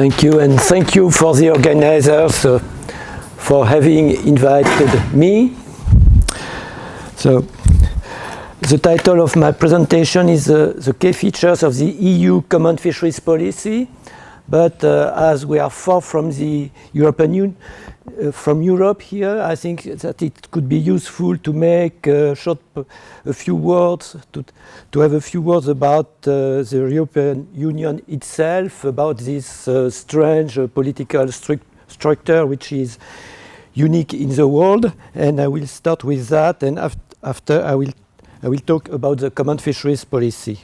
Thank you, and thank you for the organizers for having invited me. So, the title of my presentation is the key features of the EU Common Fisheries Policy. But as we are far from the European Union, from Europe here, I think that it could be useful to make a few words, to have a few words about the European Union itself, about this strange political structure which is unique in the world. And I will start with that, and after I will talk about the common fisheries policy.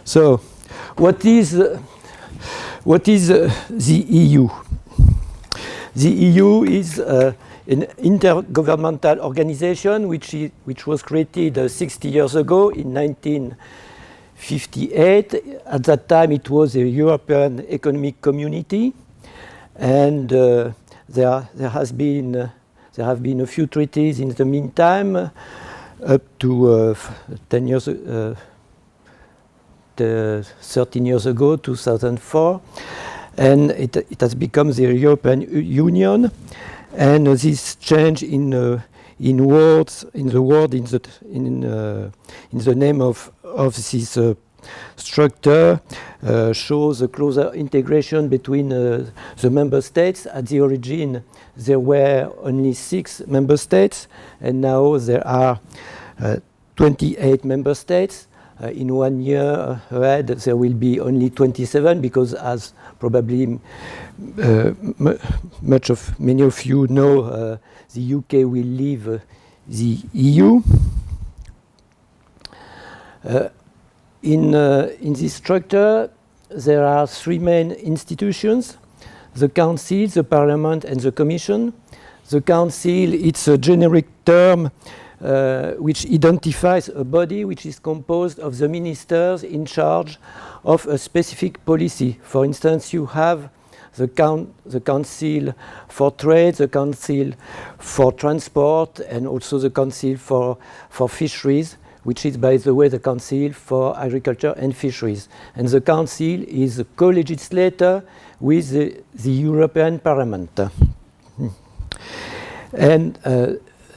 So, what is the EU? The EU is an intergovernmental organization which was created 60 years ago in 1958. At that time, it was a European Economic Community, and there have been a few treaties in the meantime, up to 13 years ago, 2004, and it has become the European Union. And this change in the name of this structure shows a closer integration between the member states. At the origin, there were only 6 member states, and now there are 28 member states. In 1 year ahead, there will be only 27, because, as probably many of you know, the UK will leave the EU. In this structure, there are 3 main institutions: the Council, the Parliament, and the Commission. The Council, it's a generic term which identifies a body which is composed of the ministers in charge of a specific policy. For instance, you have the Council for Trade, the Council for Transport, and also the Council for Fisheries, which is, by the way, the Council for Agriculture and Fisheries. And the Council is a co-legislator with the European Parliament. And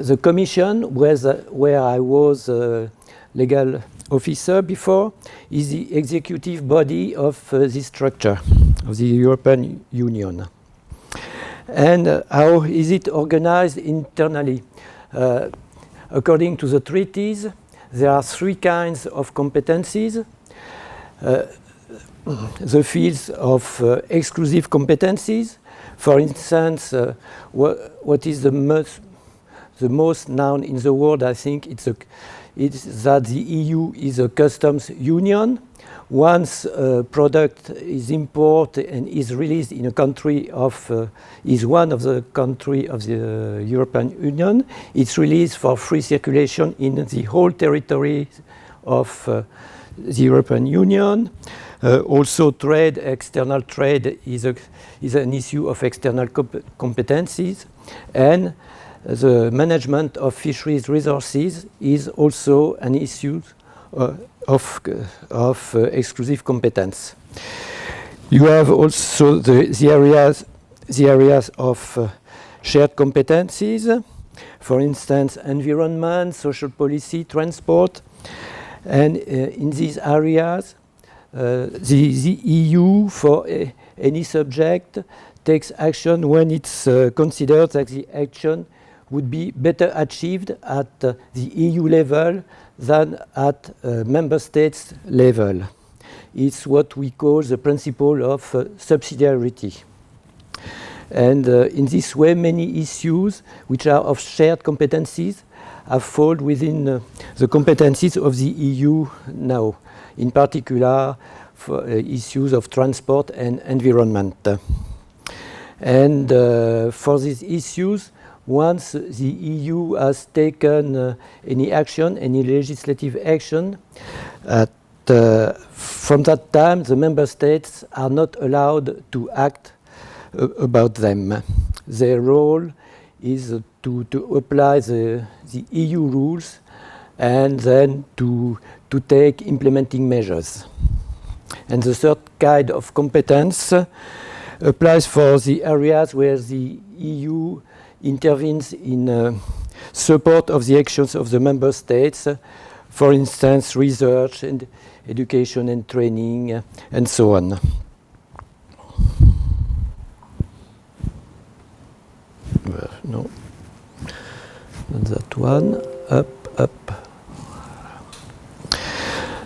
the Commission, where I was a legal officer before, is the executive body of this structure, of the European Union. And how is it organized internally? According to the treaties, there are 3 kinds of competencies. The fields of exclusive competencies. For instance, what is the most known in the world, I think, it's that the EU is a customs union. Once a product is imported and is released in a country is one of the country of the European Union, it's released for free circulation in the whole territory of the European Union. Also, external trade is an issue of external competencies, and the management of fisheries resources is also an issue of exclusive competence. You have also the areas of shared competencies, for instance, environment, social policy, transport. And in these areas, the EU, for any subject, takes action when it's considered that the action would be better achieved at the EU level than at member states level. It's what we call the principle of subsidiarity. And in this way, many issues which are of shared competencies have fallen within the competencies of the EU now, in particular for issues of transport and environment. And for these issues, once the EU has taken any action, any legislative action, from that time the member states are not allowed to act about them. Their role is to apply the EU rules and then to take implementing measures. And the third kind of competence applies for the areas where the EU intervenes in support of the actions of the member states, for instance, research and education and training, and so on. No, not that one. Up.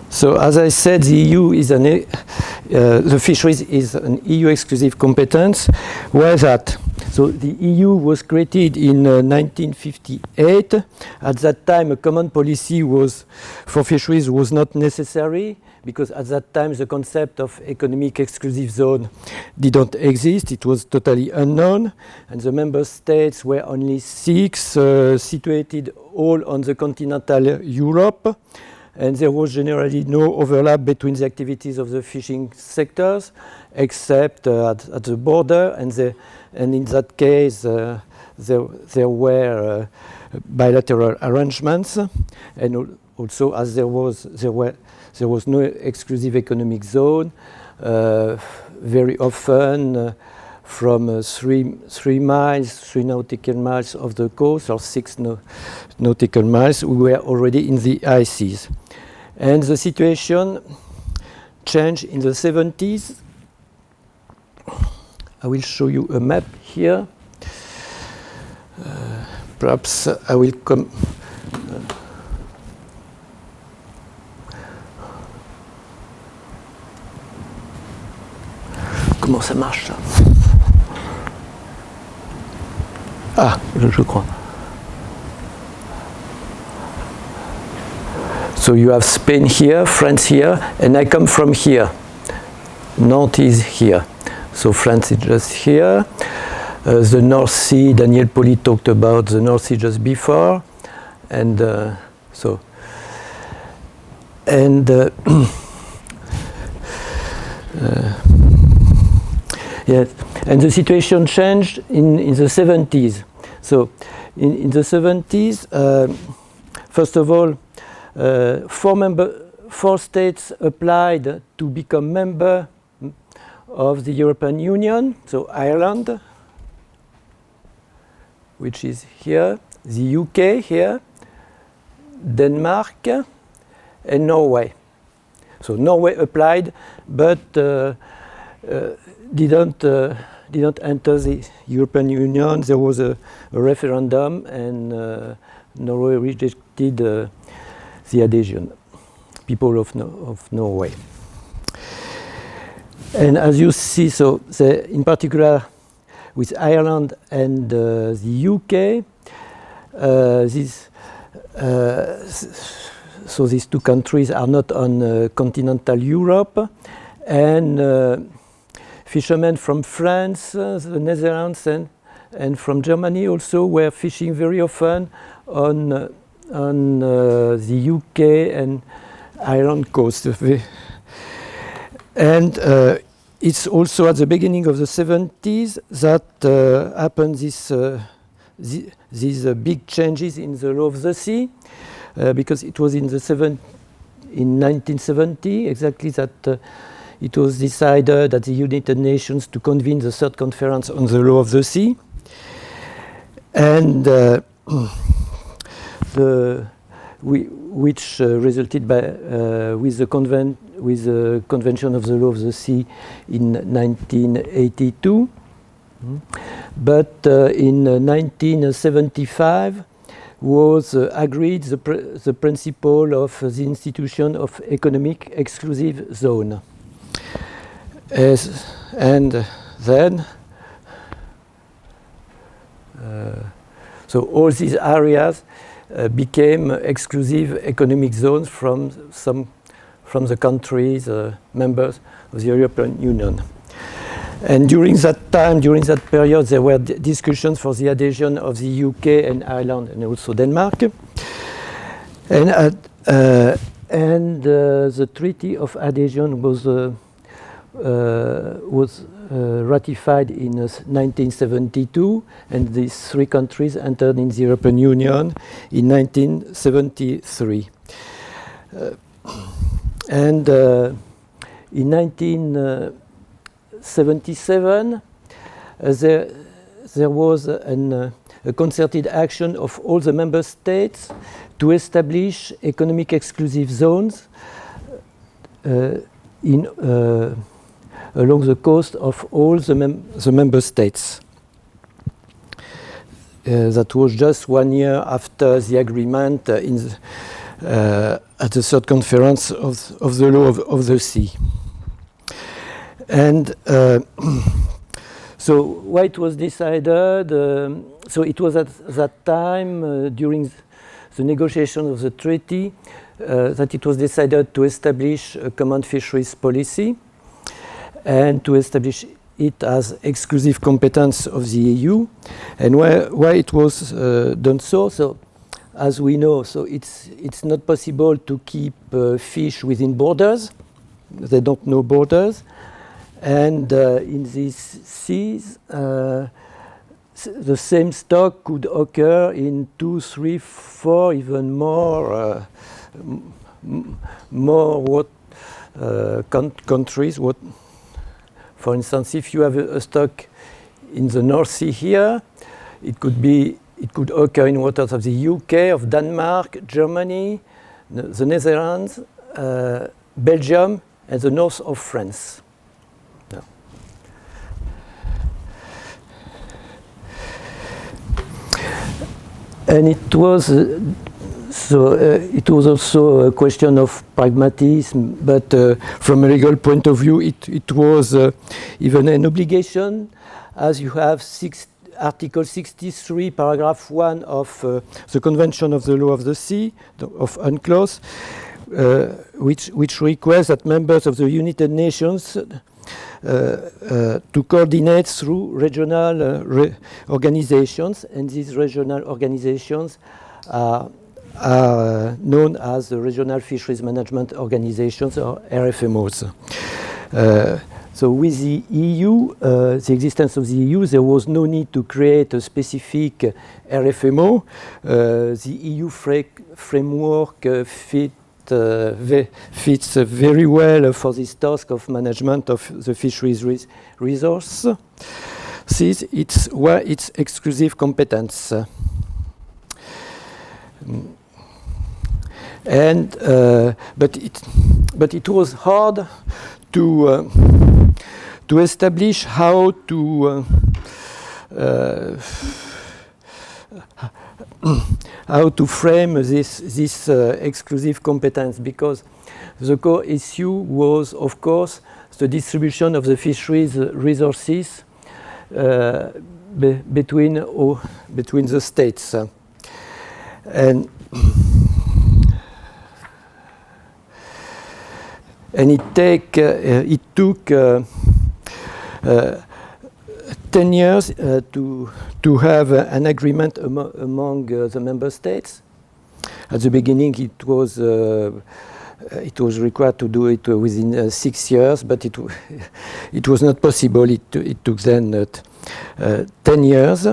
So, as I said, the EU is the fisheries is an EU exclusive competence. Why is that? So the EU was created in 1958. At that time, a common policy for fisheries was not necessary, because at that time the concept of economic exclusive zone didn't exist. It was totally unknown, and the member states were only 6, situated all on the continental Europe. And there was generally no overlap between the activities of the fishing sectors, except at the border, and in that case there were bilateral arrangements, and also as there was no exclusive economic zone, very often from 3 nautical miles of the coast, or 6 nautical miles, we were already in the high seas. And the situation changed in the 70s. I will show you a map here. Perhaps I will come. Comment ça marche ça? Ah, je crois. So you have Spain here, France here, and I come from here. Nantes is here. So France is just here. The North Sea, Daniel Poli talked about the North Sea just before. And yes, and the situation changed in the 70s. So in the 70s, first of all, 4 states applied to become member of the European Union. So Ireland, which is here, the UK here, Denmark, and Norway. So Norway applied, but didn't enter the European Union. There was a referendum, and Norway rejected the adhesion. People of Norway. And as you see, so in particular with Ireland and the UK, so these 2 countries are not on continental Europe, and fishermen from France, the Netherlands, and from Germany also were fishing very often on the UK and Ireland coast. And it's also at the beginning of the 70s that happened these big changes in the law of the sea, because it was in 1970 exactly that it was decided at the United Nations to convene the 3rd conference on the law of the sea, and which resulted with the Convention of the Law of the Sea in 1982. But in 1975 was agreed the principle of the institution of economic exclusive zone. And then so all these areas became exclusive economic zones from the countries members of the European Union. And during that period, there were discussions for the adhesion of the UK and Ireland and also Denmark. And the Treaty of Adhesion was ratified in 1972, and these 3 countries entered in the European Union in 1973. And in 1977, there was a concerted action of all the member states to establish economic exclusive zones along the coast of all the member states. That was just 1 year after the agreement at the third conference of the law of the sea. And so why it was decided, so it was at that time during the negotiation of the treaty that it was decided to establish a common fisheries policy and to establish it as exclusive competence of the EU. And why it was done so? So, as we know, so it's not possible to keep fish within borders. They don't know borders. And in these seas, the same stock could occur in 2, 3, 4, even more countries. For instance, if you have a stock in the North Sea here, it could occur in waters of the UK, of Denmark, Germany, the Netherlands, Belgium, and the north of France. And it was it was also a question of pragmatism, but from a legal point of view, it was even an obligation, as you have Article 63, paragraph 1 of the Convention of the Law of the Sea, of UNCLOS, which requires that members of the United Nations to coordinate through regional organizations, and these regional organizations are known as the Regional Fisheries Management Organizations, or RFMOs. So with the EU, the existence of the EU, there was no need to create a specific RFMO. The EU framework fits very well for this task of management of the fisheries resource. Since it's exclusive competence. And but it was hard to establish how to frame this exclusive competence, because the core issue was, of course, the distribution of the fisheries resources between the states. And it took 10 years to have an agreement among the member states. At the beginning, it was required to do it within 6 years, but it was not possible. It took then 10 years.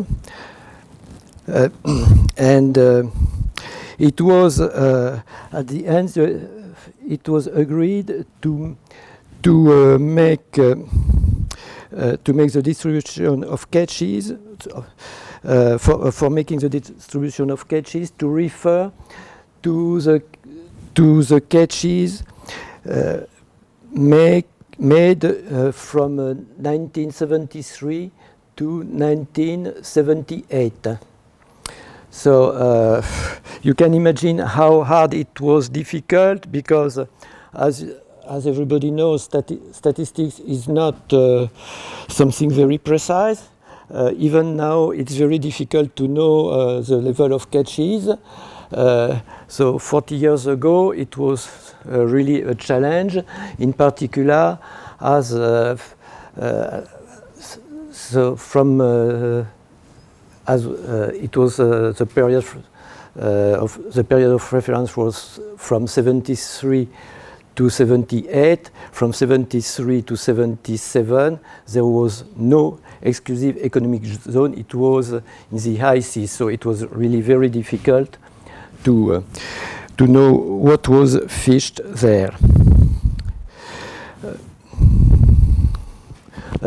And it was at the end it was agreed to make the distribution of catches for making the distribution of catches to refer to the catches made from 1973 to 1978. So you can imagine how hard it was difficult, because as everybody knows, statistics is not something very precise. Even now, it's very difficult to know the level of catches. So 40 years ago, it was really a challenge, in particular as so from as it was the period of reference was from 73 to 78. From 73 to 77, there was no exclusive economic zone. It was in the high seas, so it was really very difficult to know what was fished there.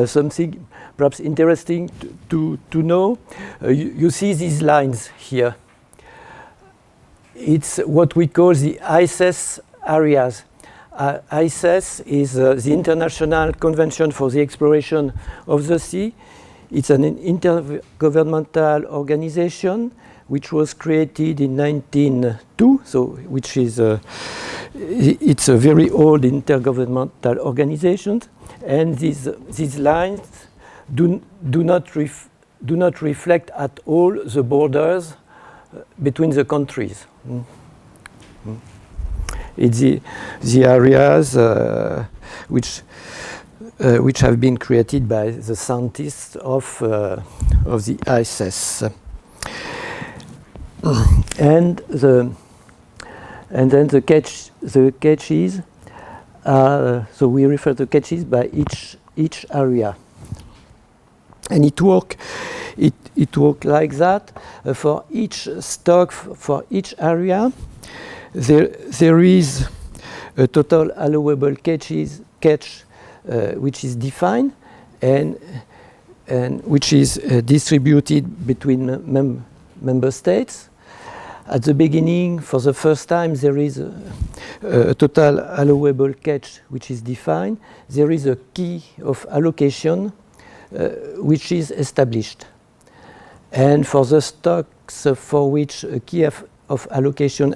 something perhaps interesting to know. You see these lines here. It's what we call the ICES areas. ICES is the International Convention for the Exploration of the Sea. It's an intergovernmental organization which was created in 1902, so which is it's a very old intergovernmental organization, and these lines do not reflect at all the borders between the countries. It's the areas which have been created by the scientists of the ICES. And then the catches are, so we refer to catches by each area, and it work like that. For each stock, for each area, there is a total allowable catch which is defined and which is distributed between member states. At the beginning, for the first time, there is a total allowable catch which is defined. There is a key of allocation which is established. And for the stocks for which a key of allocation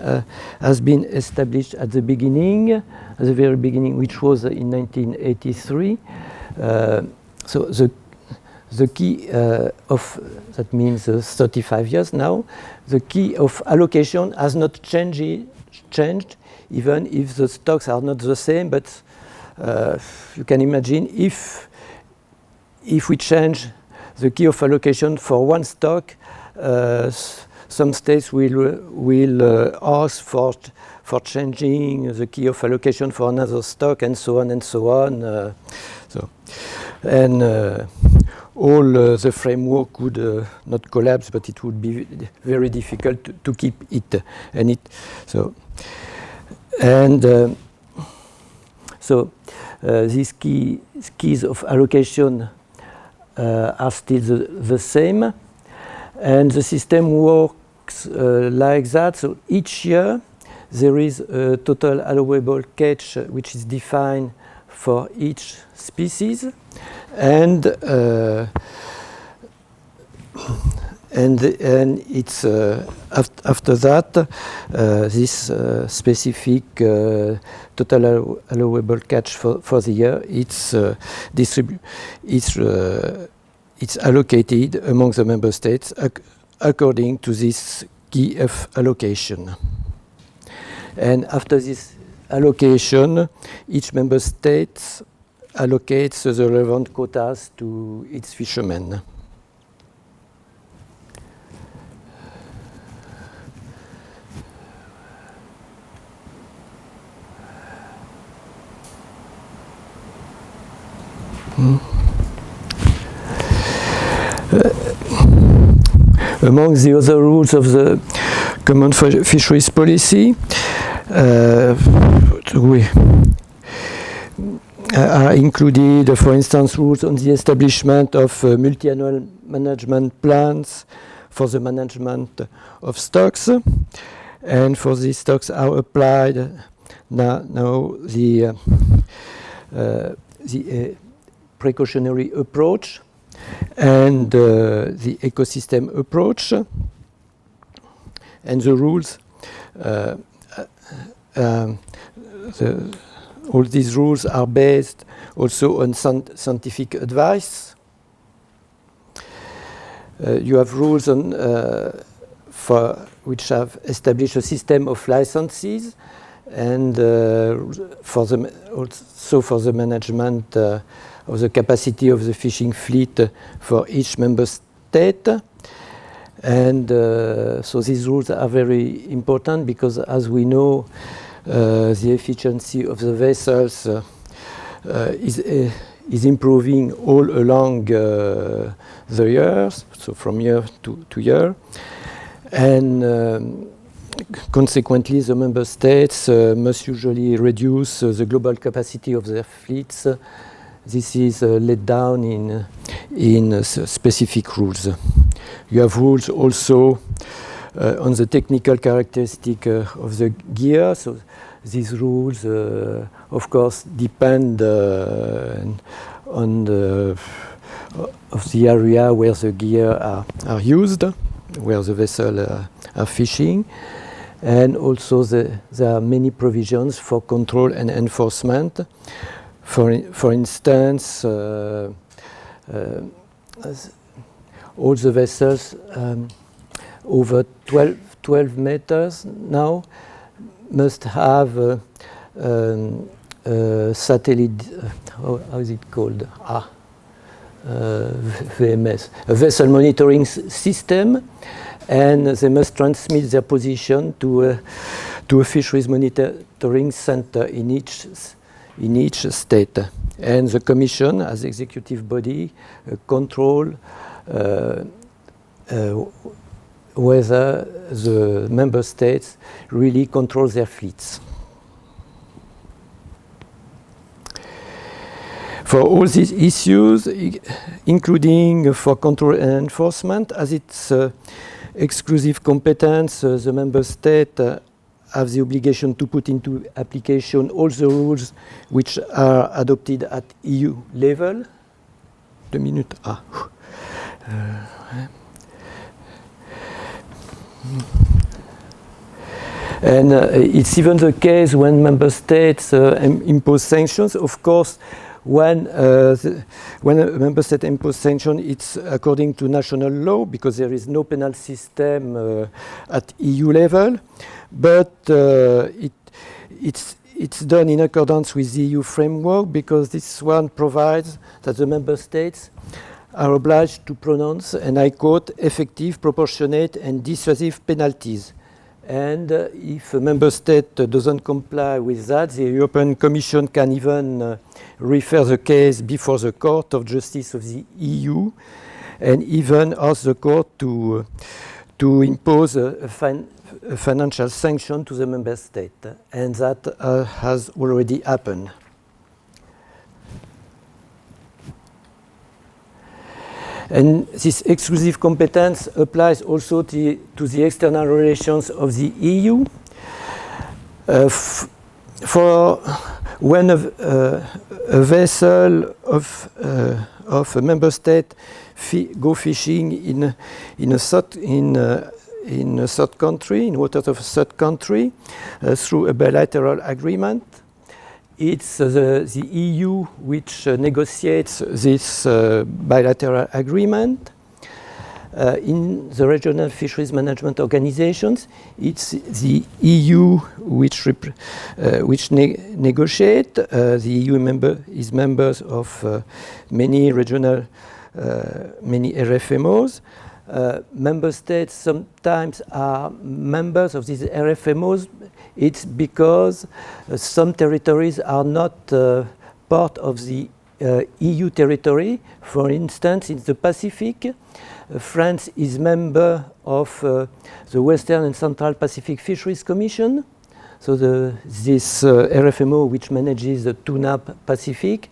has been established at the very beginning, which was in 1983, so the key of, that means 35 years now, the key of allocation has not changed, even if the stocks are not the same, but you can imagine if we change the key of allocation for one stock, some states will ask for changing the key of allocation for another stock, and so on and so on. All the framework would not collapse, but it would be very difficult to keep it. These keys of allocation are still the same, and the system works like that. So each year there is a total allowable catch which is defined for each species, and it's after that this specific total allowable catch for the year, it's allocated among the member states according to this key of allocation. And after this allocation, each member state allocates the relevant quotas to its fishermen. Among the other rules of the Common Fisheries Policy, are included, for instance, rules on the establishment of multi-annual management plans for the management of stocks, and for these stocks are applied now the precautionary approach and the ecosystem approach, and the rules. All these rules are based also on scientific advice. You have rules on for which have established a system of licenses, and also for the management of the capacity of the fishing fleet for each member state. And so these rules are very important because, as we know, the efficiency of the vessels is improving all along the years, so from year to year. And consequently, the member states must usually reduce the global capacity of their fleets this is laid down in specific rules. You have rules also on the technical characteristic of the gear. So these rules, of course, depend on the area where the gear are used, where the vessel are fishing. And also there are many provisions for control and enforcement. For instance, all the vessels over 12 meters now must have satellite, how is it called? VMS, a vessel monitoring system, and they must transmit their position to a fisheries monitoring center in each state. And the Commission, as executive body, control whether the member states really control their fleets. For all these issues, including for control and enforcement, as it's exclusive competence, the member state have the obligation to put into application all the rules which are adopted at EU level. 2 minutes. And it's even the case when member states impose sanctions. Of course, when a member state imposes sanctions, it's according to national law because there is no penal system at EU level. But it's done in accordance with the EU framework because this one provides that the member states are obliged to pronounce, and I quote, effective, proportionate and dissuasive penalties. And if a member state doesn't comply with that, the European Commission can even refer the case before the Court of Justice of the EU and even ask the court to impose a financial sanction to the member state. And that has already happened. And this exclusive competence applies also to the external relations of the EU. For when a vessel of a member state go fishing in a third country, in waters of a third country, through a bilateral agreement, it's the EU which negotiates this bilateral agreement. In the regional fisheries management organizations, it's the EU which negotiate. The EU is members of many regional, many RFMOs. Member states sometimes are members of these RFMOs. It's because some territories are not part of the EU territory. For instance, in the Pacific, France is member of the Western and Central Pacific Fisheries Commission. So this RFMO, which manages the tuna Pacific,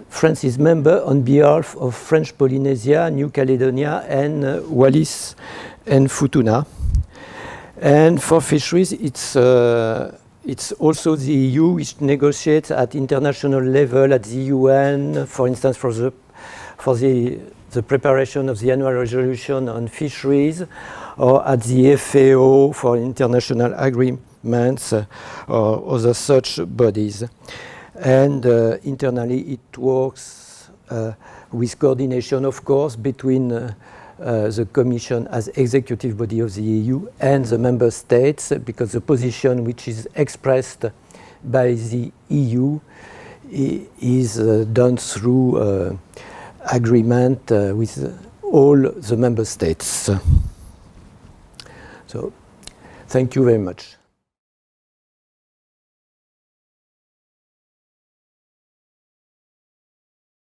France is member on behalf of French Polynesia, New Caledonia, and Wallis and Futuna. And for fisheries, it's also the EU which negotiates at international level at the UN, for instance, for the preparation of the annual resolution on fisheries, or at the FAO for international agreements or other such bodies. And internally it works with coordination, of course, between the Commission as executive body of the EU and the member states, because the position which is expressed by the EU is done through agreement with all the member states. So, thank you very much.